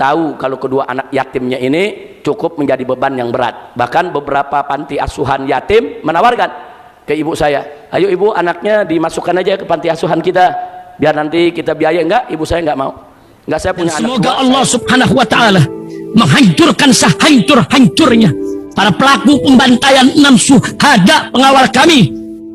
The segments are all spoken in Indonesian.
tahu kalau kedua anak yatimnya ini cukup menjadi beban yang berat. Bahkan beberapa panti asuhan yatim menawarkan ke ibu saya, ayo ibu anaknya dimasukkan aja ke panti asuhan kita, biar nanti kita biaya. Enggak, ibu saya enggak mau. Enggak, saya punya anak. Semoga Allah Subhanahu wa ta'ala menghancurkan sehancur-hancurnya para pelaku pembantaian 6 syuhada pengawal kami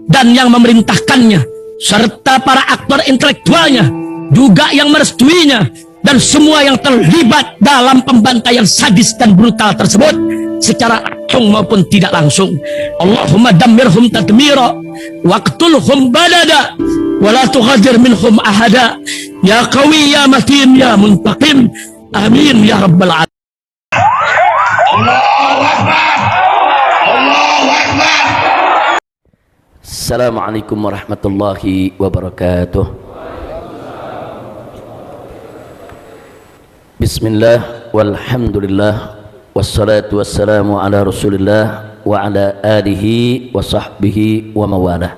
dan yang memerintahkannya, serta para aktor intelektualnya juga yang merestuinya, dan semua yang terlibat dalam pembantaian sadis dan brutal tersebut secara langsung maupun tidak langsung. Allahumma dammirhum tadmira waqtulhum badada wala tughadir minhum ahada ya qawi ya matin ya muntaqim amin ya rabbal alamin. Allahu Akbar, Allahu Akbar. Assalamualaikum warahmatullahi wabarakatuh. Bismillah walhamdulillah wassalatu wassalamu ala rasulillah wa ala alihi wa sahbihi wa mawalah.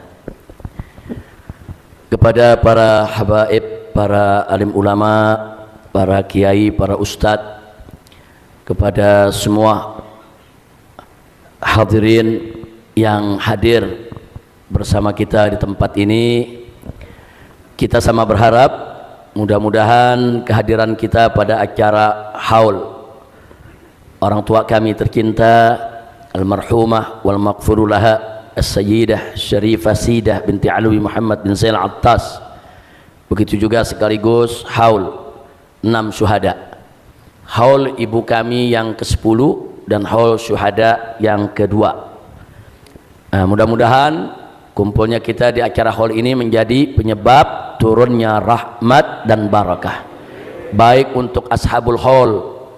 Kepada para habaib, para alim ulama, para kiai, para ustadz, kepada semua hadirin yang hadir bersama kita di tempat ini, kita sama berharap mudah-mudahan kehadiran kita pada acara haul orang tua kami tercinta almarhumah wal maghfuru laha as-sayyidah syarifah Sidah binti Alwi Muhammad bin Zain Al-Attas, begitu juga sekaligus haul 6 syuhada, haul ibu kami yang ke-10 dan haul syuhada yang kedua. Mudah-mudahan kumpulnya kita di acara haul ini menjadi penyebab turunnya rahmat dan barakah, baik untuk ashabul haul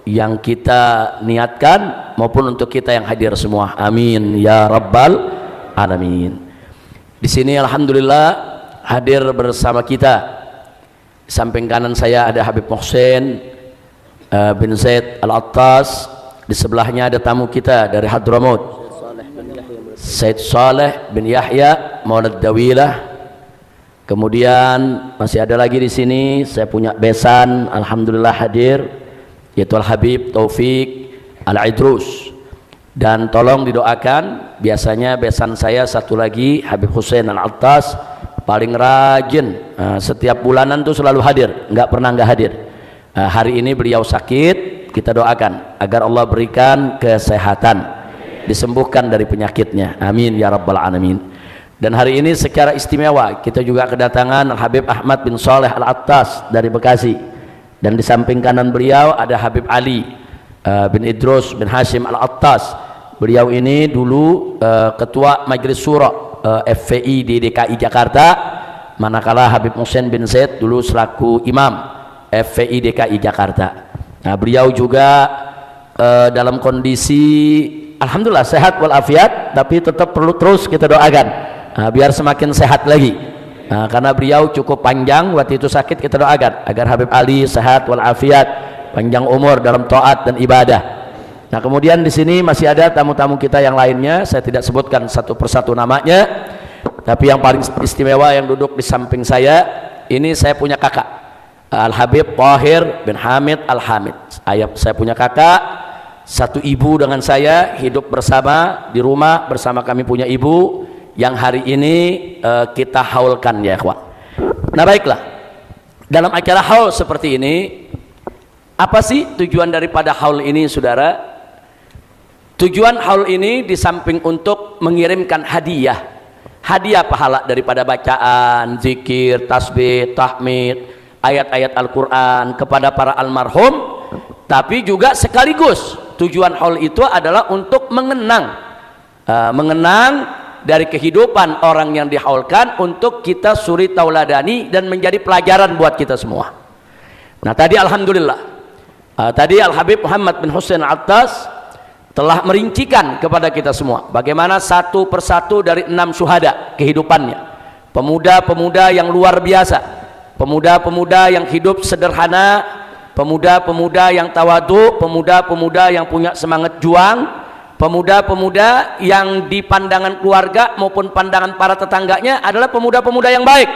yang kita niatkan maupun untuk kita yang hadir semua. Amin ya rabbal alamin. Di sini alhamdulillah hadir bersama kita, di samping kanan saya ada Habib Muhsin bin Zaid Al-Attas, di sebelahnya ada tamu kita dari Hadramaut, Said Saleh bin Yahya Maulad Dawilah. Kemudian masih ada lagi di sini, saya punya besan alhamdulillah hadir, yaitu Al Habib Taufik Al-Idrus. Dan tolong didoakan, biasanya besan saya satu lagi Habib Hussein Al-Attas, paling rajin, setiap bulanan tuh selalu hadir, nggak pernah nggak hadir. Hari ini beliau sakit, kita doakan agar Allah berikan kesehatan, disembuhkan dari penyakitnya, amin ya rabbal alamin. Dan hari ini secara istimewa kita juga kedatangan Habib Ahmad bin Saleh Al-Attas dari Bekasi, dan di samping kanan beliau ada Habib Ali bin Idrus bin Hashim Al-Attas. Beliau ini dulu ketua Majelis Syuro FPI di DKI Jakarta, manakala Habib Muhsin bin Zaid dulu selaku imam FPI DKI Jakarta. Nah, beliau juga dalam kondisi alhamdulillah sehat walafiat, tapi tetap perlu terus kita doakan biar semakin sehat lagi, karena beliau cukup panjang waktu itu sakit. Kita doakan agar Habib Ali sehat walafiat, panjang umur dalam taat dan ibadah. Nah, kemudian di sini masih ada tamu-tamu kita yang lainnya, saya tidak sebutkan satu persatu namanya, tapi yang paling istimewa yang duduk di samping saya ini, saya punya kakak Al Habib Tahir bin Hamid Al Hamid. Saya punya kakak, satu ibu dengan saya, hidup bersama di rumah bersama, kami punya ibu yang hari ini kita haulkan ya ikhwan. Nah baiklah, dalam acara haul seperti ini, apa sih tujuan daripada haul ini saudara? Tujuan haul ini di samping untuk mengirimkan hadiah pahala daripada bacaan, zikir, tasbih, tahmid, ayat-ayat Al-Quran kepada para almarhum, tapi juga sekaligus tujuan haul itu adalah untuk mengenang dari kehidupan orang yang dihaulkan, untuk kita suri tauladani dan menjadi pelajaran buat kita semua. Nah tadi alhamdulillah, tadi Al Habib Muhammad bin Hussein Al-Attas telah merincikan kepada kita semua bagaimana satu persatu dari 6 syuhada kehidupannya, pemuda-pemuda yang luar biasa, pemuda-pemuda yang hidup sederhana, pemuda-pemuda yang tawadu, pemuda-pemuda yang punya semangat juang, pemuda-pemuda yang di pandangan keluarga maupun pandangan para tetangganya adalah pemuda-pemuda yang baik.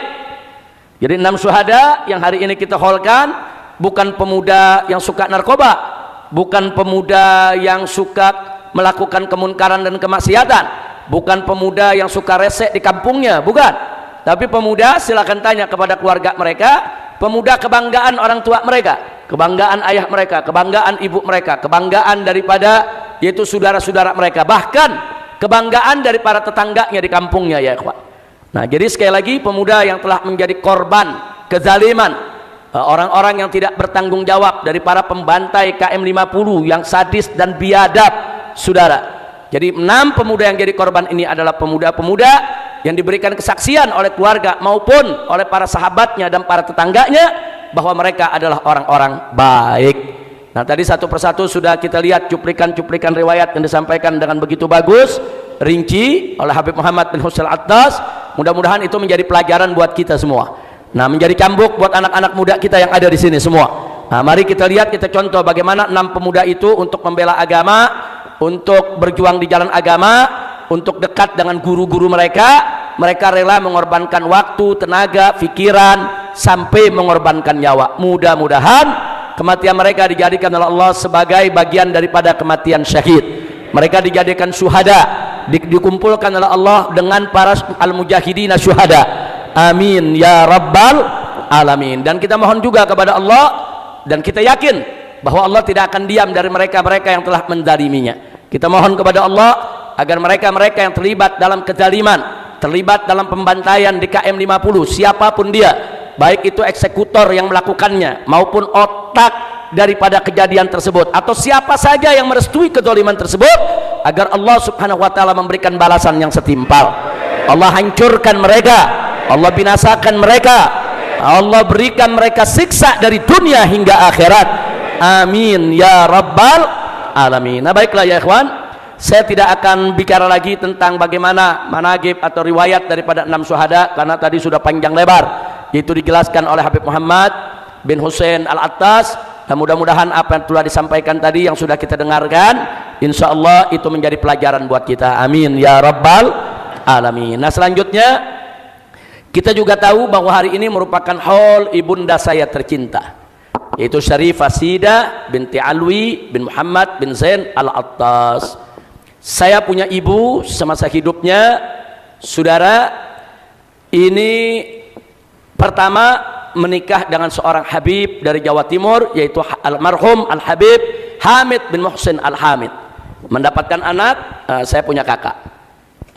Jadi 6 syuhada yang hari ini kita haulkan bukan pemuda yang suka narkoba, bukan pemuda yang suka melakukan kemunkaran dan kemaksiatan, bukan pemuda yang suka resek di kampungnya, bukan. Tapi pemuda, silakan tanya kepada keluarga mereka, pemuda kebanggaan orang tua mereka, kebanggaan ayah mereka, kebanggaan ibu mereka, kebanggaan daripada yaitu saudara-saudara mereka, bahkan kebanggaan dari para tetangganya di kampungnya, ya ikhwan. Nah, jadi sekali lagi, pemuda yang telah menjadi korban kezaliman orang-orang yang tidak bertanggung jawab dari para pembantai KM50 yang sadis dan biadab, saudara. Jadi 6 pemuda yang jadi korban ini adalah pemuda-pemuda yang diberikan kesaksian oleh keluarga maupun oleh para sahabatnya dan para tetangganya bahwa mereka adalah orang-orang baik. Nah, tadi satu persatu sudah kita lihat cuplikan-cuplikan riwayat yang disampaikan dengan begitu bagus, rinci oleh Habib Muhammad bin Husain Al-Attas. Mudah-mudahan itu menjadi pelajaran buat kita semua. Nah, menjadi cambuk buat anak-anak muda kita yang ada di sini semua. Nah, mari kita lihat, kita contoh bagaimana 6 pemuda itu untuk membela agama, untuk berjuang di jalan agama, untuk dekat dengan guru-guru mereka. Mereka rela mengorbankan waktu, tenaga, pikiran, sampai mengorbankan nyawa. Mudah-mudahan kematian mereka dijadikan oleh Allah sebagai bagian daripada kematian syahid. Mereka dijadikan syuhada, dikumpulkan oleh Allah dengan para al-mujahidin syuhada. Amin ya rabbal alamin. Dan kita mohon juga kepada Allah, dan kita yakin bahwa Allah tidak akan diam dari mereka-mereka yang telah menzaliminya. Kita mohon kepada Allah agar mereka-mereka yang terlibat dalam kezaliman, terlibat dalam pembantaian di KM50, siapapun dia, baik itu eksekutor yang melakukannya maupun otak daripada kejadian tersebut, atau siapa saja yang merestui kezaliman tersebut, agar Allah subhanahu wa ta'ala memberikan balasan yang setimpal. Allah hancurkan mereka, Allah binasakan mereka, Allah berikan mereka siksa dari dunia hingga akhirat. Amin ya rabbal alamin. Nah, baiklah ya ikhwan, saya tidak akan bicara lagi tentang bagaimana managib atau riwayat daripada 6 syuhada, karena tadi sudah panjang lebar, itu dijelaskan oleh Habib Muhammad bin Husain Al-Attas. Dan mudah-mudahan apa yang telah disampaikan tadi yang sudah kita dengarkan, insya Allah itu menjadi pelajaran buat kita. Amin ya rabbal alamin. Nah, selanjutnya kita juga tahu bahwa hari ini merupakan haul ibunda saya tercinta, yaitu Syarifah Sida binti Alwi bin Muhammad bin Zain Al-Attas. Saya punya ibu semasa hidupnya, saudara, ini pertama menikah dengan seorang Habib dari Jawa Timur, yaitu almarhum Al-Habib Hamid bin Muhsin Al-Hamid. Mendapatkan anak, saya punya kakak.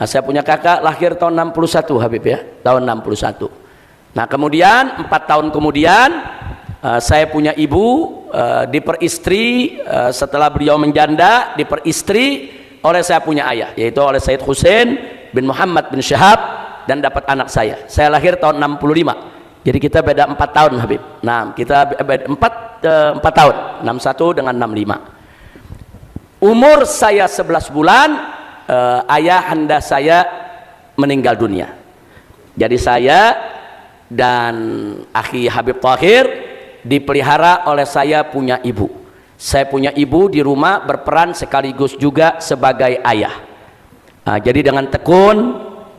Saya punya kakak lahir tahun 61, Habib ya, tahun 61. Nah, kemudian 4 tahun kemudian saya punya ibu, diperistri, setelah beliau menjanda diperistri oleh saya punya ayah, yaitu oleh Said Husain bin Muhammad bin Syahab, dan dapat anak saya. Saya lahir tahun 65. Jadi kita beda 4 tahun, Habib. Nah, kita beda 4 tahun, 61 dengan 65. Umur saya 11 bulan, ayah anda saya meninggal dunia. Jadi saya dan akhi Habib Tahir dipelihara oleh saya punya ibu. Saya punya ibu di rumah berperan sekaligus juga sebagai ayah. Nah, jadi dengan tekun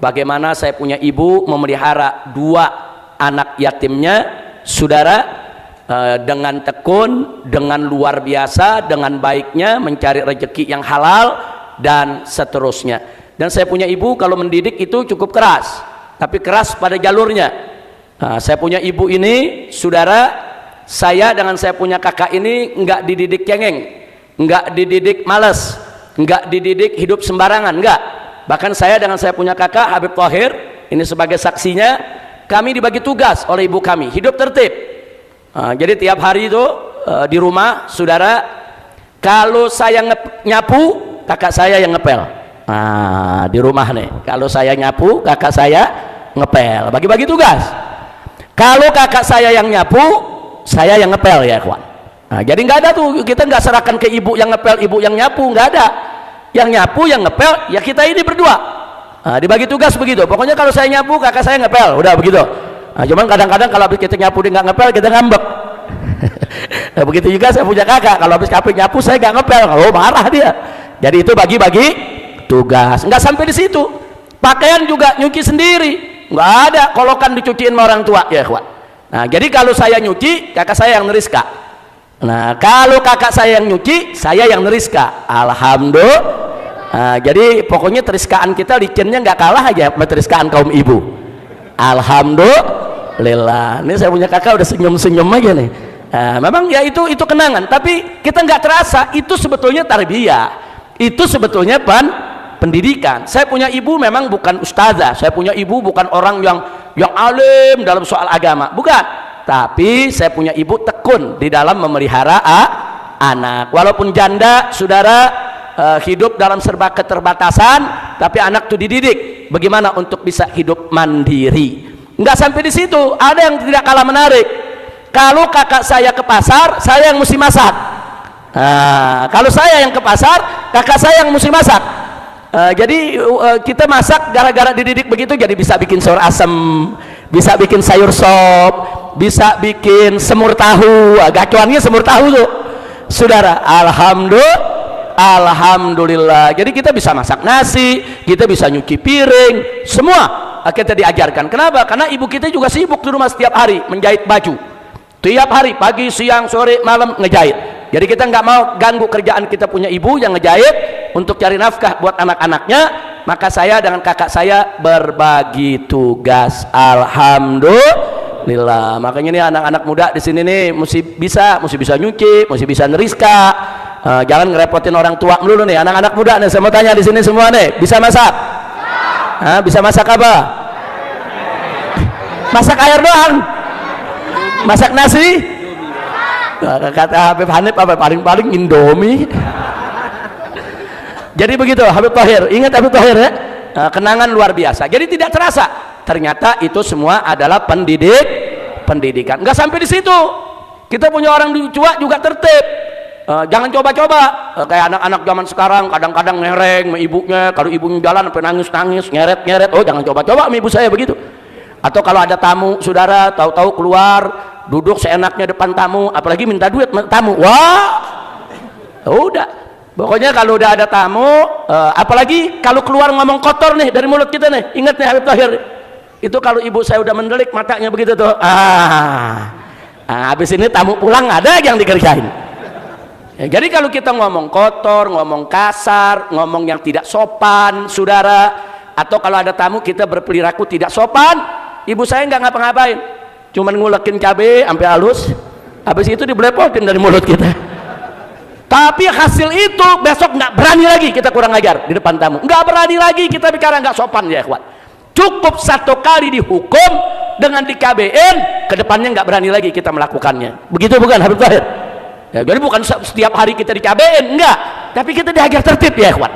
bagaimana saya punya ibu memelihara 2 anak yatimnya, saudara, dengan tekun, dengan luar biasa, dengan baiknya mencari rezeki yang halal dan seterusnya. Dan saya punya ibu kalau mendidik itu cukup keras, tapi keras pada jalurnya. Nah, saya punya ibu ini, saudara, saya dengan saya punya kakak ini enggak dididik cengeng, enggak dididik malas, enggak dididik hidup sembarangan, enggak. Bahkan saya dengan saya punya kakak Habib Tahir ini sebagai saksinya, kami dibagi tugas oleh ibu kami, hidup tertib. Jadi tiap hari itu di rumah, saudara, kalau saya nyapu, kakak saya yang ngepel. Nah, di rumah nih, kalau saya nyapu, kakak saya ngepel. Bagi-bagi tugas. Kalau kakak saya yang nyapu, saya yang ngepel ya, kawan. Nah, jadi nggak ada tuh, kita nggak serahkan ke ibu yang ngepel, ibu yang nyapu, nggak ada. Yang nyapu, yang ngepel, ya kita ini berdua. Nah, dibagi tugas begitu. Pokoknya kalau saya nyapu, kakak saya ngepel, udah begitu. Nah, cuman kadang-kadang kalau habis kita nyapu dia nggak ngepel, kita ngambek. Nah, begitu juga saya punya kakak, kalau habis kapik nyapu saya nggak ngepel, oh marah dia. Jadi itu bagi-bagi tugas. Nggak sampai di situ. Pakaian juga nyuci sendiri. Nggak ada kolokan dicuciin sama orang tua, ya kawan. Nah, jadi kalau saya nyuci, kakak saya yang neriska. Nah, kalau kakak saya yang nyuci, saya yang neriska. Alhamdulillah. Nah, jadi pokoknya teriskaan kita licennya nggak kalah aja sama teriskaan kaum ibu. Alhamdulillah. Ini saya punya kakak udah senyum-senyum aja nih. Nah, memang ya itu kenangan, tapi kita nggak terasa itu sebetulnya tarbiyah. Itu sebetulnya pendidikan. Saya punya ibu memang bukan ustazah, saya punya ibu bukan orang yang alim dalam soal agama, bukan. Tapi saya punya ibu tekun di dalam memelihara anak. Walaupun janda, saudara, hidup dalam serba keterbatasan, tapi anak itu dididik bagaimana untuk bisa hidup mandiri. Nggak sampai di situ, ada yang tidak kalah menarik. Kalau kakak saya ke pasar, saya yang mesti masak. Nah, kalau saya yang ke pasar, kakak saya yang mesti masak. Jadi kita masak gara-gara dididik begitu, jadi bisa bikin sayur asem, bisa bikin sayur sop, bisa bikin semur tahu. Gacuannya semur tahu tuh, saudara. Alhamdulillah. Jadi kita bisa masak nasi, kita bisa nyuci piring, semua kita diajarkan. Kenapa? Karena ibu kita juga sibuk di rumah setiap hari menjahit baju, tiap hari pagi, siang, sore, malam ngejahit. Jadi kita nggak mau ganggu kerjaan kita punya ibu yang ngejahit untuk cari nafkah buat anak-anaknya. Maka saya dengan kakak saya berbagi tugas. Alhamdulillah. Makanya nih anak-anak muda di sini nih mesti bisa nyuci, mesti bisa neriska. Jangan ngerepotin orang tua dulu nih. Anak-anak muda nih, saya mau tanya di sini semua nih, bisa masak? Bisa masak apa? Masak air doang. Masak nasi? Kata Habib Hanif apa paling Indomie. Jadi begitu Habib Thohir, ingat Habib Thohir ya, kenangan luar biasa. Jadi tidak terasa, ternyata itu semua adalah pendidikan. Nggak sampai di situ, kita punya orang di Cua juga tertib. Jangan coba-coba kayak anak-anak zaman sekarang, kadang-kadang ngereng sama ibunya. Kalau ibunya jalan sampai nangis-nangis, nyeret-nyeret. Oh, jangan coba-coba sama ibu saya begitu. Atau kalau ada tamu, saudara, tahu-tahu keluar duduk seenaknya depan tamu, apalagi minta duit tamu. Wah, udah. Pokoknya kalau udah ada tamu, apalagi kalau keluar ngomong kotor nih dari mulut kita nih, ingat nih Habib Thohir, itu kalau ibu saya udah mendelik matanya begitu tuh, habis ini tamu pulang ada yang dikerjain. Ya, jadi kalau kita ngomong kotor, ngomong kasar, ngomong yang tidak sopan, saudara, atau kalau ada tamu kita berperilaku tidak sopan, ibu saya nggak ngapa-ngapain, cuman ngulekin cabai sampai halus, habis itu dibelepotin dari mulut kita. Tapi hasil itu besok nggak berani lagi kita kurang ajar di depan tamu, nggak berani lagi kita bicara nggak sopan ya ikhwan. Cukup satu kali dihukum dengan di KBN, kedepannya nggak berani lagi kita melakukannya. Begitu bukan Habib Thohir? Ya, jadi bukan setiap hari kita di KBN, enggak, tapi kita diajar tertib ya ikhwan.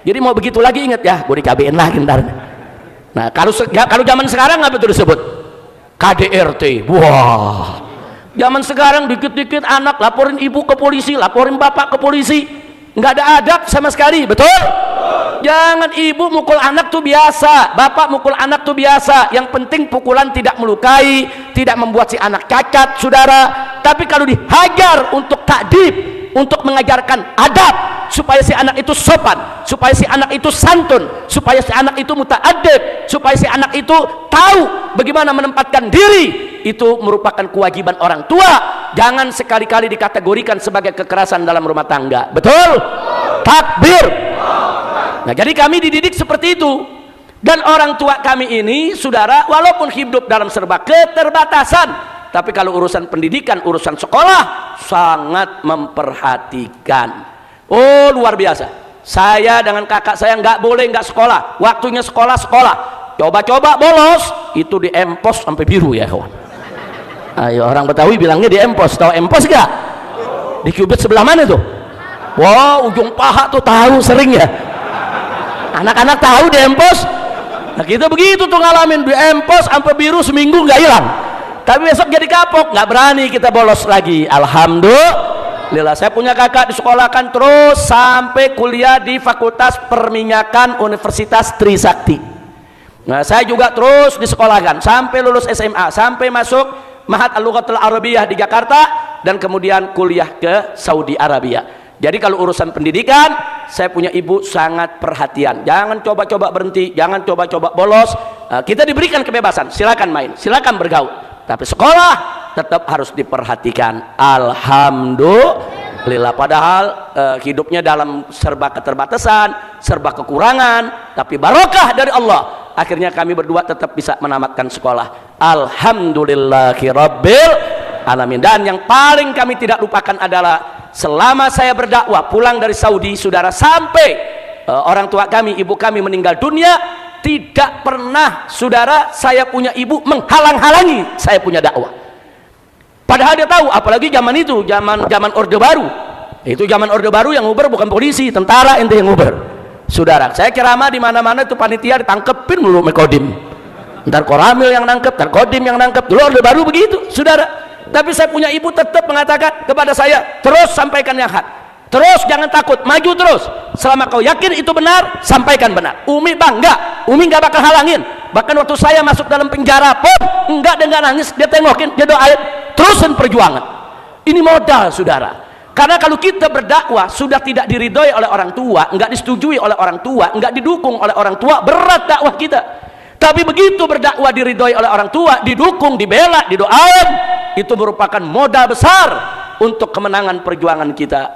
Jadi mau begitu lagi ingat ya, gue di KBN lagi ntar. Nah kalau zaman sekarang apa itu disebut? KDRT. Wah, zaman sekarang dikit-dikit anak laporin ibu ke polisi, laporin bapak ke polisi, nggak ada adab sama sekali, betul? Jangan ibu mukul anak tuh biasa, bapak mukul anak tuh biasa. Yang penting pukulan tidak melukai, tidak membuat si anak cacat, saudara. Tapi kalau dihajar untuk takdib, untuk mengajarkan adab, supaya si anak itu sopan, supaya si anak itu santun, supaya si anak itu muta'addib, supaya si anak itu tahu bagaimana menempatkan diri, itu merupakan kewajiban orang tua. Jangan sekali-kali dikategorikan sebagai kekerasan dalam rumah tangga, betul? Takbir. Nah, jadi kami dididik seperti itu. Dan orang tua kami ini, saudara, walaupun hidup dalam serba keterbatasan, tapi kalau urusan pendidikan, urusan sekolah, sangat memperhatikan. Oh, luar biasa. Saya dengan kakak saya nggak boleh nggak sekolah. Waktunya sekolah. Coba-coba bolos, itu di empos sampai biru ya kawan. Ayo, orang Betawi bilangnya di empos. Tahu empos gak? Di kubit sebelah mana tuh? Wow, ujung paha tuh tahu sering ya. Anak-anak tahu di empos. Nah kita begitu tuh ngalamin di empos sampai biru seminggu nggak hilang. Tapi besok jadi kapok, nggak berani kita bolos lagi. Alhamdulillah, saya punya kakak disekolahkan terus sampai kuliah di Fakultas Perminyakan Universitas Trisakti. Nah, saya juga terus disekolahkan sampai lulus SMA, sampai masuk Mahat Al-Lughatul Arabiyah di Jakarta, dan kemudian kuliah ke Saudi Arabia. Jadi kalau urusan pendidikan, saya punya ibu sangat perhatian. Jangan coba-coba berhenti, jangan coba-coba bolos. Kita diberikan kebebasan, silakan main, silakan bergaul. tapi sekolah tetap harus diperhatikan. Alhamdulillah, padahal hidupnya dalam serba keterbatasan, serba kekurangan, tapi barokah dari Allah, akhirnya kami berdua tetap bisa menamatkan sekolah. Alhamdulillahirabbil alamin. Dan yang paling kami tidak lupakan adalah selama saya berdakwah pulang dari Saudi, saudara, sampai orang tua kami, ibu kami meninggal dunia, tidak pernah, saudara, saya punya ibu menghalang-halangi saya punya dakwah. Padahal dia tahu, apalagi zaman itu, zaman Orde Baru. Itu zaman Orde Baru, yang nguber bukan polisi, tentara ente yang nguber. Saudara, saya ceramah di mana-mana itu panitia ditangkepin mulu Mekodim. Ntar Koramil yang nangkep, ntar Kodim yang nangkep. Dulu Orde Baru begitu, saudara. Tapi saya punya ibu tetap mengatakan kepada saya, terus sampaikan yang hak. Terus jangan takut, maju terus. Selama kau yakin itu benar, sampaikan benar. Umi bangga, Umi nggak bakal halangin. Bahkan waktu saya masuk dalam penjara pun enggak, dengan nangis, dia tengokin, dia doain, terusin perjuangan. Ini modal, saudara. Karena kalau kita berdakwah sudah tidak diridhoi oleh orang tua, enggak disetujui oleh orang tua, enggak didukung oleh orang tua, berat dakwah kita. Tapi begitu berdakwah diridhoi oleh orang tua, didukung, dibela, didoain, itu merupakan modal besar untuk kemenangan perjuangan kita.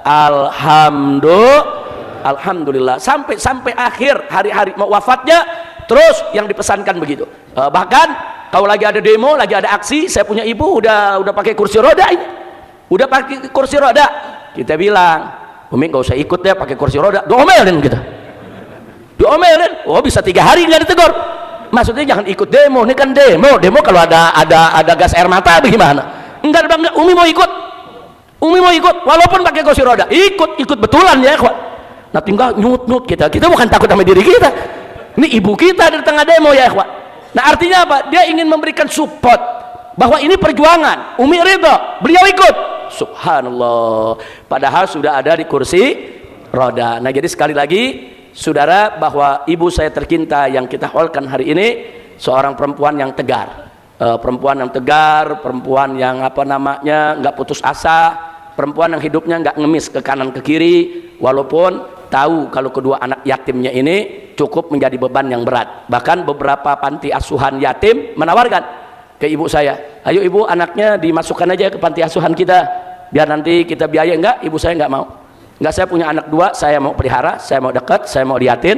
Alhamdulillah, sampai akhir hari-hari mau wafatnya, terus yang dipesankan begitu. Bahkan kalau lagi ada demo, lagi ada aksi, saya punya ibu udah pakai kursi roda ini, udah pakai kursi roda. Kita bilang, Umi nggak usah ikut ya pakai kursi roda, diomelin kita, diomelin. Oh, bisa 3 hari nggak ditegur. Maksudnya jangan ikut demo, ini kan demo kalau ada gas air mata bagaimana? Enggak, Umi mau ikut, walaupun pakai kursi roda, ikut betulan ya, kawan. Nah, tinggal nyut kita bukan takut sama diri kita, ini ibu kita di tengah demo ya, kawan. Nah, artinya apa? Dia ingin memberikan support bahwa ini perjuangan. Umi ridho, beliau ikut. Subhanallah, padahal sudah ada di kursi roda. Nah, jadi sekali lagi, saudara, bahwa ibu saya tercinta yang kita haulkan hari ini seorang perempuan yang tegar, perempuan yang nggak putus asa, perempuan yang hidupnya nggak ngemis ke kanan ke kiri, walaupun tahu kalau kedua anak yatimnya ini cukup menjadi beban yang berat. Bahkan beberapa panti asuhan yatim menawarkan ke ibu saya, ayo ibu, anaknya dimasukkan aja ke panti asuhan kita, biar nanti kita biaya. Enggak, ibu saya nggak mau. Enggak, saya punya anak 2, saya mau pelihara, saya mau dekat, saya mau liatin,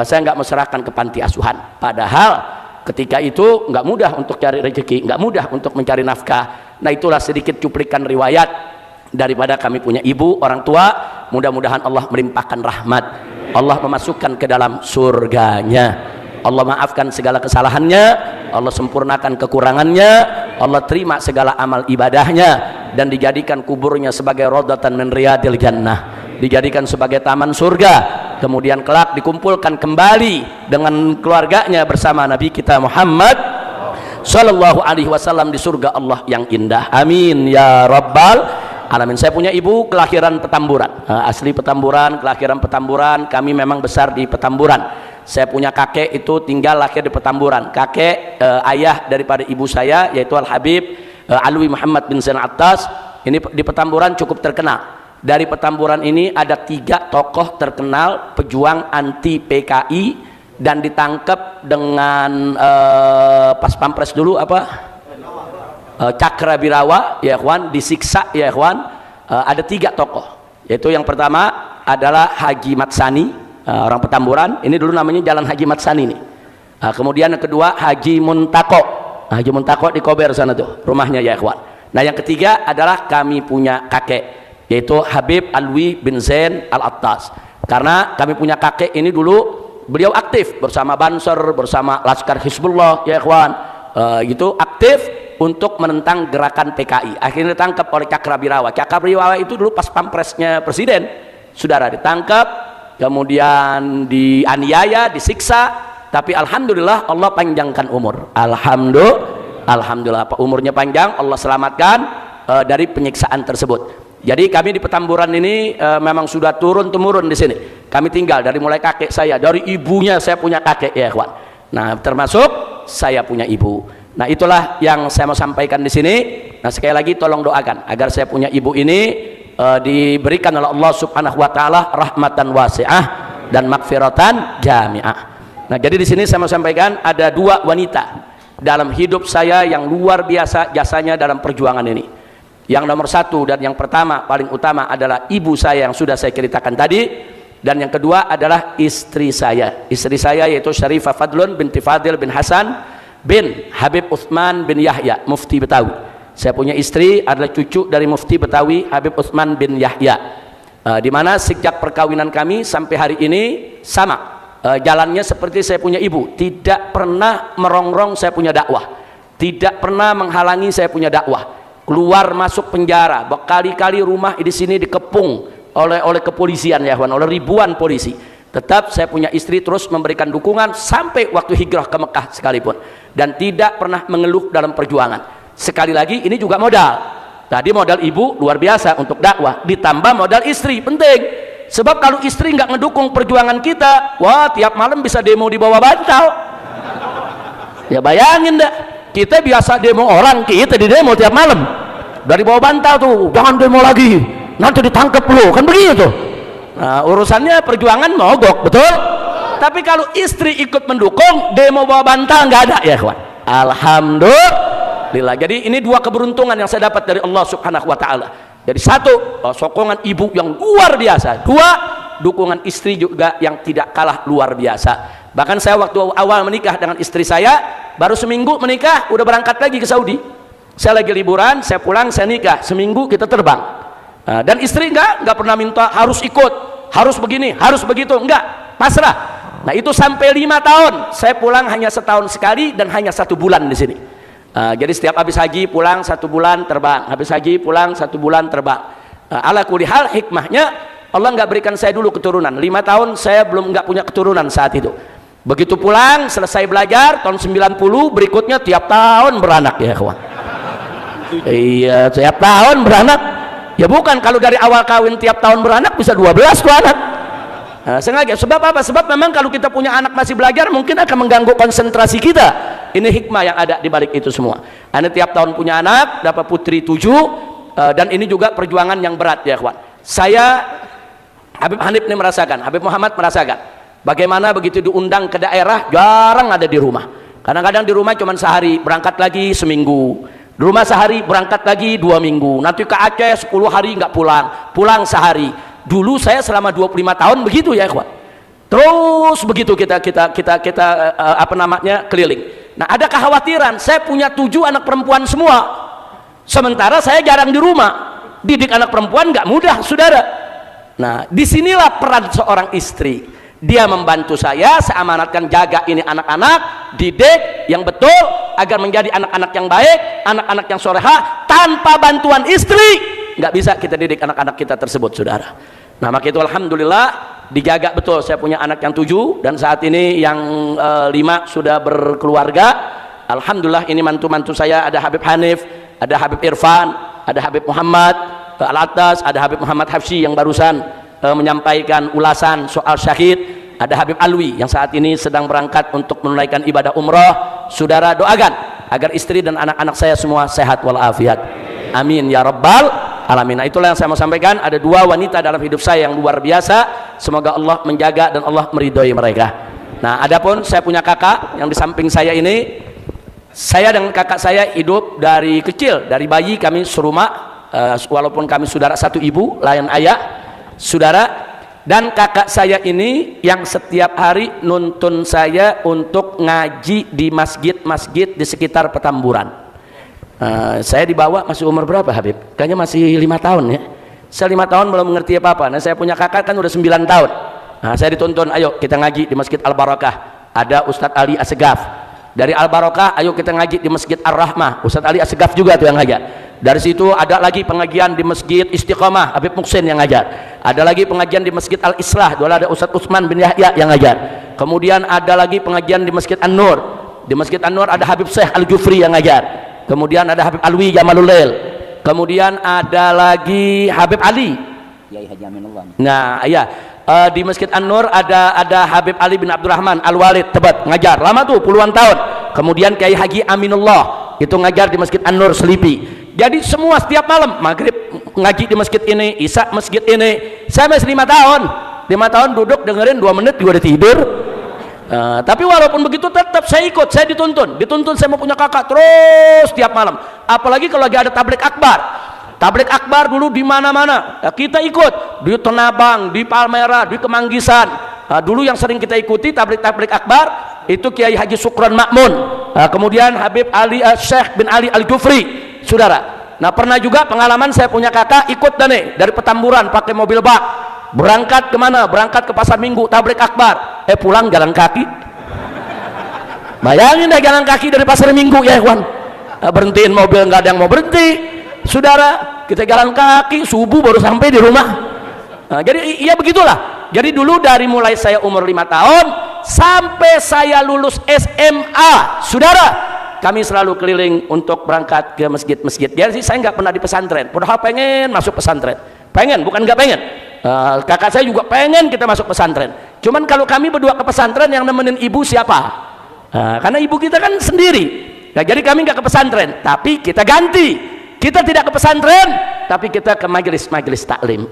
saya nggak mau serahkan ke panti asuhan. Padahal ketika itu nggak mudah untuk cari rezeki, nggak mudah untuk mencari nafkah. Nah, itulah sedikit cuplikan riwayat daripada kami punya ibu, orang tua. Mudah-mudahan Allah melimpahkan rahmat, Allah memasukkan ke dalam surganya, Allah maafkan segala kesalahannya, Allah sempurnakan kekurangannya, Allah terima segala amal ibadahnya, dan dijadikan kuburnya sebagai rodatan min riyadil jannah, dijadikan sebagai taman surga. Kemudian kelak dikumpulkan kembali dengan keluarganya bersama Nabi kita Muhammad sallallahu alaihi wasallam di surga Allah yang indah. Amin ya rabbal alamin. Saya punya ibu kelahiran Petamburan, asli Petamburan, kelahiran Petamburan. Kami memang besar di Petamburan. Saya punya kakek itu tinggal lahir di Petamburan. Kakek ayah daripada ibu saya yaitu Al Habib Alwi Muhammad bin Zain Attas, ini di Petamburan cukup terkenal. Dari Petamburan ini ada 3 tokoh terkenal pejuang anti PKI dan ditangkap dengan pas pampres dulu Cakrabirawa ya ikhwan, disiksa ya ikhwan. Ada 3 tokoh, yaitu yang pertama adalah Haji Matsani, orang Petamburan, ini dulu namanya Jalan Haji Matsani nih. Kemudian yang kedua Haji Muntako, Haji Muntako di Kober sana tuh rumahnya ya ikhwan. Nah, yang ketiga adalah kami punya kakek, yaitu Habib Alwi bin Zain Al-Attas. Karena kami punya kakek ini dulu beliau aktif bersama Banser, bersama Laskar Hizbullah ya ikhwan, gitu aktif untuk menentang gerakan PKI. Akhirnya ditangkap oleh Cakrabirawa. Cakrabirawa itu dulu pas pampresnya presiden, saudara, ditangkap, kemudian dianiaya, disiksa, tapi alhamdulillah Allah panjangkan umur. Alhamdulillah umurnya panjang, Allah selamatkan dari penyiksaan tersebut. Jadi kami di Petamburan ini memang sudah turun temurun di sini. Kami tinggal dari mulai kakek saya, dari ibunya saya punya kakek ya ikhwan. Nah, termasuk saya punya ibu. Nah, itulah yang saya mau sampaikan di sini. Nah, sekali lagi tolong doakan agar saya punya ibu ini diberikan oleh Allah Subhanahu wa taala rahmatan wasi'ah dan magfiratan jami'ah. Nah, jadi di sini saya mau sampaikan ada 2 wanita dalam hidup saya yang luar biasa jasanya dalam perjuangan ini. Yang nomor satu dan yang pertama paling utama adalah ibu saya yang sudah saya ceritakan tadi, dan yang kedua adalah istri saya. Istri saya yaitu Syarifah Fadlun binti Fadil bin Hasan bin Habib Utsman bin Yahya, Mufti Betawi. Saya punya istri adalah cucu dari Mufti Betawi Habib Utsman bin Yahya. Di mana sejak perkawinan kami sampai hari ini sama jalannya seperti saya punya ibu, tidak pernah merongrong saya punya dakwah, tidak pernah menghalangi saya punya dakwah, keluar masuk penjara, berkali-kali rumah di sini dikepung oleh kepolisian ya kawan, oleh ribuan polisi. Tetap saya punya istri terus memberikan dukungan sampai waktu hijrah ke Mekah sekalipun, dan tidak pernah mengeluh dalam perjuangan. Sekali lagi ini juga modal. Tadi modal ibu luar biasa untuk dakwah, ditambah modal istri penting. Sebab kalau istri nggak ngedukung perjuangan kita, wah tiap malam bisa demo di bawah bantal. Ya bayangin dah, kita biasa demo orang, kita di demo tiap malam dari bawah bantal tuh, jangan demo lagi, nanti ditangkap lo, kan begitu. Nah, urusannya perjuangan mogok, betul? Tapi kalau istri ikut mendukung, demo bawah bantal nggak ada ya kawan. Alhamdulillah. Jadi ini dua keberuntungan yang saya dapat dari Allah Subhanahu wa taala. Jadi satu, sokongan ibu yang luar biasa. Dua, dukungan istri juga yang tidak kalah luar biasa. Bahkan saya waktu awal menikah dengan istri saya, baru seminggu menikah udah berangkat lagi ke Saudi. Saya lagi liburan, saya pulang, saya nikah, seminggu kita terbang. Dan istri enggak pernah minta harus ikut, harus begini, harus begitu, enggak, pasrah. Nah itu sampai 5 tahun, saya pulang hanya setahun sekali dan hanya 1 bulan di sini. Jadi setiap habis haji pulang 1 bulan terbang, habis haji pulang 1 bulan terbang. Ala kulli hal, hikmahnya Allah nggak berikan saya dulu keturunan. 5 tahun saya belum nggak punya keturunan saat itu. Begitu pulang selesai belajar tahun 90, berikutnya tiap tahun beranak ya kawan. Iya, tiap tahun beranak. Ya bukan, kalau dari awal kawin tiap tahun beranak bisa 12 tuh anak. Sengaja. Sebab apa? Sebab memang kalau kita punya anak masih belajar mungkin akan mengganggu konsentrasi kita. Ini hikmah yang ada di balik itu semua. Anda tiap tahun punya anak, dapat putri 7, dan ini juga perjuangan yang berat ya kawan. Saya, Habib Hanif ini merasakan, Habib Muhammad merasakan bagaimana begitu diundang ke daerah jarang ada di rumah. Kadang-kadang di rumah cuma sehari, berangkat lagi seminggu. Di rumah sehari, berangkat lagi 2 minggu. Nanti ke Aceh 10 hari nggak pulang, pulang sehari. Dulu saya selama 25 tahun begitu ya kawan. Terus begitu kita keliling. Nah ada kekhawatiran, saya punya 7 anak perempuan semua, sementara saya jarang di rumah. Didik anak perempuan nggak mudah saudara. Nah disinilah peran seorang istri. Dia membantu saya amanatkan jaga ini anak-anak, didik yang betul agar menjadi anak-anak yang baik, anak-anak yang soleha. Tanpa bantuan istri nggak bisa kita didik anak-anak kita tersebut saudara. Nah maka itu alhamdulillah dijaga betul. Saya punya anak yang 7 dan saat ini yang 5 sudah berkeluarga. Alhamdulillah ini mantu-mantu saya, ada Habib Hanif, ada Habib Irfan, ada Habib Muhammad Al-Atas, ada Habib Muhammad Hafsi yang barusan menyampaikan ulasan soal syahid, ada Habib Alwi yang saat ini sedang berangkat untuk menunaikan ibadah umrah. Saudara doakan agar istri dan anak-anak saya semua sehat walafiat, amin ya rabbal alamin. Nah, itulah yang saya mau sampaikan. Ada 2 wanita dalam hidup saya yang luar biasa. Semoga Allah menjaga dan Allah meridhoi mereka. Nah, adapun saya punya kakak yang di samping saya ini. Saya dengan kakak saya hidup dari kecil, dari bayi kami serumah, walaupun kami saudara satu ibu, lain ayah, saudara. Dan kakak saya ini yang setiap hari nuntun saya untuk ngaji di masjid-masjid di sekitar Petamburan. Saya dibawa masih umur berapa Habib? Kayaknya masih 5 tahun ya. Saya 5 tahun belum mengerti apa-apa. Nah saya punya kakak kan udah 9 tahun. Nah saya dituntun, ayo kita ngaji di Masjid Al-Barakah. Ada Ustadz Ali Assegaf. Dari Al-Barakah, ayo kita ngaji di Masjid Ar-Rahmah. Ustadz Ali Assegaf juga tuh yang ngajar. Dari situ ada lagi pengajian di Masjid Istiqomah, Habib Muksin yang ngajar. Ada lagi pengajian di Masjid Al-Islah, dulu ada Ustadz Utsman bin Yahya yang ngajar. Kemudian ada lagi pengajian di Masjid An-Nur. Di Masjid An-Nur ada Habib Syekh Al-Jufri yang ngajar. Kemudian ada Habib Alwi Jamalulail. Kemudian ada lagi Habib Ali. Nah, iya. Di Masjid An-Nur ada Habib Ali bin Abdurrahman Al-Walid Tebet ngajar. Lama tuh puluhan tahun. Kemudian Kiai Haji Aminullah itu ngajar di Masjid An-Nur Selipi. Jadi semua setiap malam maghrib ngaji di masjid ini, isya masjid ini. Saya masih 5 tahun. 5 tahun duduk dengerin 2 menit juga udah tidur. Tapi walaupun begitu tetap saya ikut, saya dituntun saya mau punya kakak terus tiap malam. Apalagi kalau lagi ada tablik akbar dulu di mana-mana kita ikut, di Tenabang, di Palmerah, di Kemanggisan. Dulu yang sering kita ikuti tablik akbar itu Kiai Haji Sukron Makmun, kemudian Habib Ali Syekh bin Ali Al-Jufri, saudara. Nah pernah juga pengalaman saya punya kakak ikut dari Petamburan pakai mobil bak, berangkat kemana? Berangkat ke pasar Minggu tablik akbar, pulang jalan kaki. Bayangin deh jalan kaki dari pasar Minggu ya ikhwan, berhentiin mobil nggak ada yang mau berhenti, saudara. Kita jalan kaki subuh baru sampai di rumah. Jadi iya begitulah. Jadi dulu dari mulai saya umur 5 tahun sampai saya lulus SMA, saudara, kami selalu keliling untuk berangkat ke masjid-masjid. Jadi saya nggak pernah di pesantren, padahal pengen masuk pesantren, bukan nggak pengen. Kakak saya juga pengen kita masuk pesantren, cuman kalau kami berdua ke pesantren yang nemenin ibu siapa? Karena ibu kita kan sendiri. Nah, jadi kami nggak ke pesantren, tapi kita ganti, kita tidak ke pesantren tapi kita ke majelis taklim.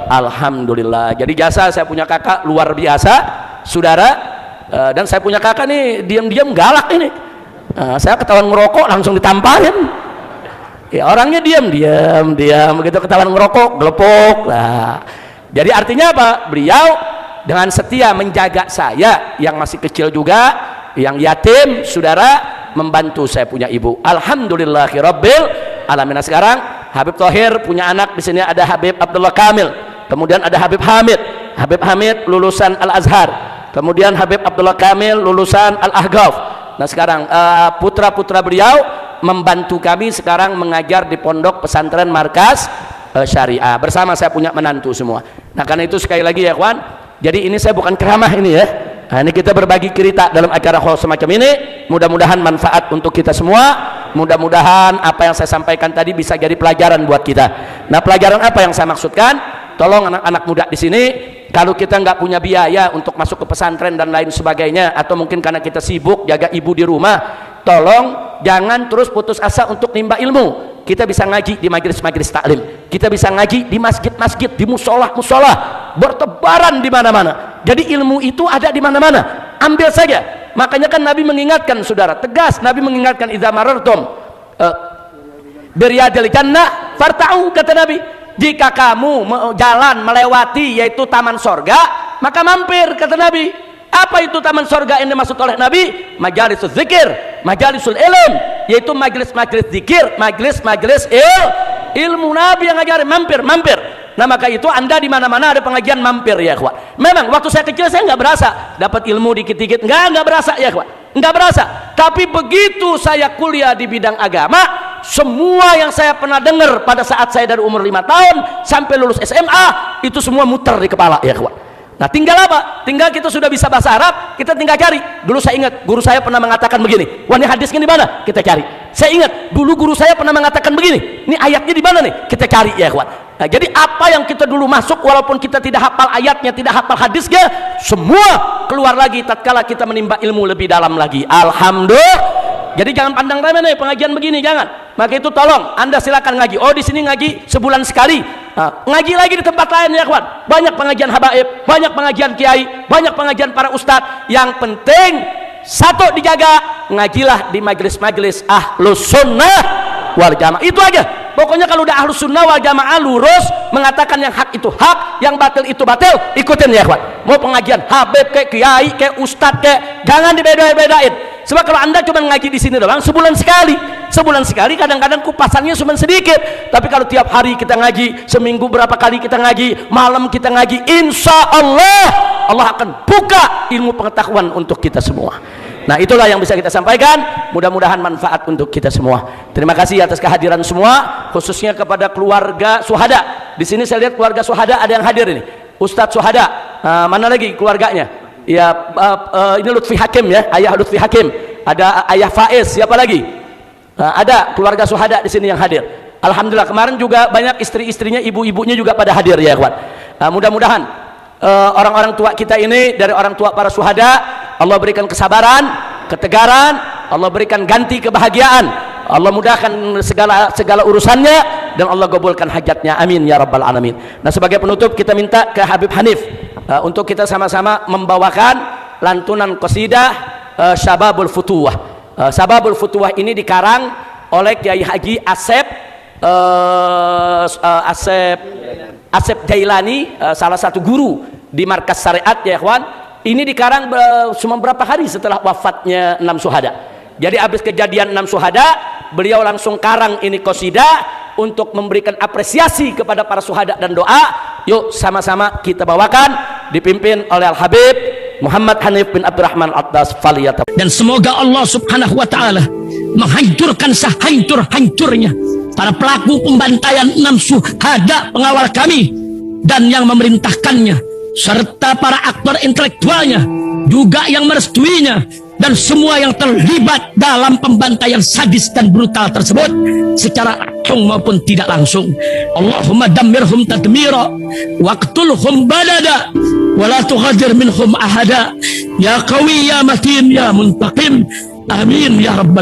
Alhamdulillah. Jadi jasa saya punya kakak luar biasa, saudara. Dan saya punya kakak nih diam-diam galak ini. Saya ketahuan ngerokok langsung ditamparin. Ya, orangnya diam begitu ketahuan ngerokok gelepok. Nah, jadi artinya apa? Beliau dengan setia menjaga saya yang masih kecil juga, yang yatim, saudara, membantu saya punya ibu. Alhamdulillahirabbil alamin. Sekarang Habib Thohir punya anak, di sini ada Habib Abdullah Kamil, kemudian ada Habib Hamid lulusan Al-Azhar, kemudian Habib Abdullah Kamil lulusan Al-Ahqaf. Nah sekarang putra-putra beliau membantu kami sekarang mengajar di pondok pesantren Markas Syariah bersama saya punya menantu semua. Nah karena itu sekali lagi ya kawan, jadi ini saya bukan ceramah ini ya. Nah, ini kita berbagi cerita dalam acara hal semacam ini. Mudah-mudahan manfaat untuk kita semua. Mudah-mudahan apa yang saya sampaikan tadi bisa jadi pelajaran buat kita. Nah, pelajaran apa yang saya maksudkan? Tolong anak-anak muda di sini, kalau kita nggak punya biaya untuk masuk ke pesantren dan lain sebagainya, atau mungkin karena kita sibuk jaga ibu di rumah, tolong jangan terus putus asa untuk nimba ilmu. Kita bisa ngaji di majelis-majelis taklim, kita bisa ngaji di masjid-masjid, di musola-musola, bertebaran di mana-mana. Jadi ilmu itu ada di mana-mana, ambil saja. Makanya kan Nabi mengingatkan, saudara, tegas Nabi mengingatkan, idza marartum biryadil jannah farta'u, kata Nabi, jika kamu jalan melewati yaitu taman sorga, maka mampir, kata Nabi. Apa itu taman sorga yang dimaksud oleh Nabi? Majalisul zikir, majalisul ilm, yaitu majelis-majelis zikir, majelis-majelis ilmu. Nabi yang ngajarin mampir. Nah maka itu Anda di mana-mana ada pengajian mampir ya kawan. Memang waktu saya kecil saya nggak berasa dapat ilmu dikit-dikit, nggak berasa ya kawan, nggak berasa. Tapi begitu saya kuliah di bidang agama, semua yang saya pernah dengar pada saat saya dari umur 5 tahun sampai lulus SMA itu semua muter di kepala ya kawan. Nah tinggal apa? Tinggal kita sudah bisa bahasa Arab, kita tinggal cari. Dulu saya ingat guru saya pernah mengatakan begini, wah ini hadisnya di mana? Kita cari. Saya ingat dulu guru saya pernah mengatakan begini, ini ayatnya di mana nih? Kita cari ya kawan. Nah, jadi apa yang kita dulu masuk, walaupun kita tidak hafal ayatnya, tidak hafal hadisnya, semua keluar lagi tatkala kita menimba ilmu lebih dalam lagi. Alhamdulillah. Jadi jangan pandang remeh nih pengajian begini, jangan. Maka itu tolong Anda silakan ngaji. Oh di sini ngaji sebulan sekali. Nah, ngaji lagi di tempat lain ya kawan. Banyak pengajian habaib, banyak pengajian kiai, banyak pengajian para ustadz. Yang penting satu dijaga, ngajilah di majelis-majelis ahlus sunnah wal jamaah. Itu aja. Pokoknya kalau udah ahlus sunnah wal jamaah lurus mengatakan yang hak itu hak, yang batil itu batil, ikutin ya kawan. Mau pengajian habib kayak kiai kayak ustadz kayak, jangan dibedain. Sebab kalau Anda cuma ngaji di sini doang sebulan sekali kadang-kadang kupasannya cuma sedikit. Tapi kalau tiap hari kita ngaji, seminggu berapa kali kita ngaji, malam kita ngaji, insya Allah Allah akan buka ilmu pengetahuan untuk kita semua. Nah itulah yang bisa kita sampaikan, mudah-mudahan manfaat untuk kita semua. Terima kasih atas kehadiran semua, khususnya kepada keluarga Syuhada. Di sini saya lihat keluarga Syuhada ada yang hadir ini. Ustadz Syuhada, mana lagi keluarganya? Ya ini Lutfi Hakim ya, ayah Lutfi Hakim, ada ayah Faiz, siapa lagi? Ada keluarga Syuhada di sini yang hadir. Alhamdulillah, kemarin juga banyak istri-istrinya, ibu-ibunya juga pada hadir ya kawan. Mudah-mudahan orang-orang tua kita ini dari orang tua para syuhada, Allah berikan kesabaran, ketegaran, Allah berikan ganti kebahagiaan, Allah mudahkan segala urusannya, dan Allah gabulkan hajatnya, amin ya rabbal alamin. Nah sebagai penutup kita minta ke Habib Hanif untuk kita sama-sama membawakan lantunan qasidah Syababul Futuwah. Syababul Futuwah ini dikarang oleh Kiai Haji Asep Jailani, salah satu guru di markas syariat ya ikhwan. Ini dikarang cuma berapa hari setelah wafatnya 6 syuhada. Jadi habis kejadian 6 syuhada, beliau langsung karang ini qasidah untuk memberikan apresiasi kepada para syuhada dan doa. Yuk sama-sama kita bawakan, dipimpin oleh Al-Habib Muhammad Hanif bin Abdurrahman Al-Attas. Dan semoga Allah subhanahu wa ta'ala menghancurkan sehancur-hancurnya para pelaku pembantaian 6 syuhada pengawal kami dan yang memerintahkannya, serta para aktor intelektualnya juga yang merestuinya, dan semua yang terlibat dalam pembantaian sadis dan brutal tersebut secara langsung maupun tidak langsung. Allahumma dammirhum tadmira waqtulhum badada wa la tughadir minhum ahada ya qawi ya matin ya muntaqim. Amin ya rabbal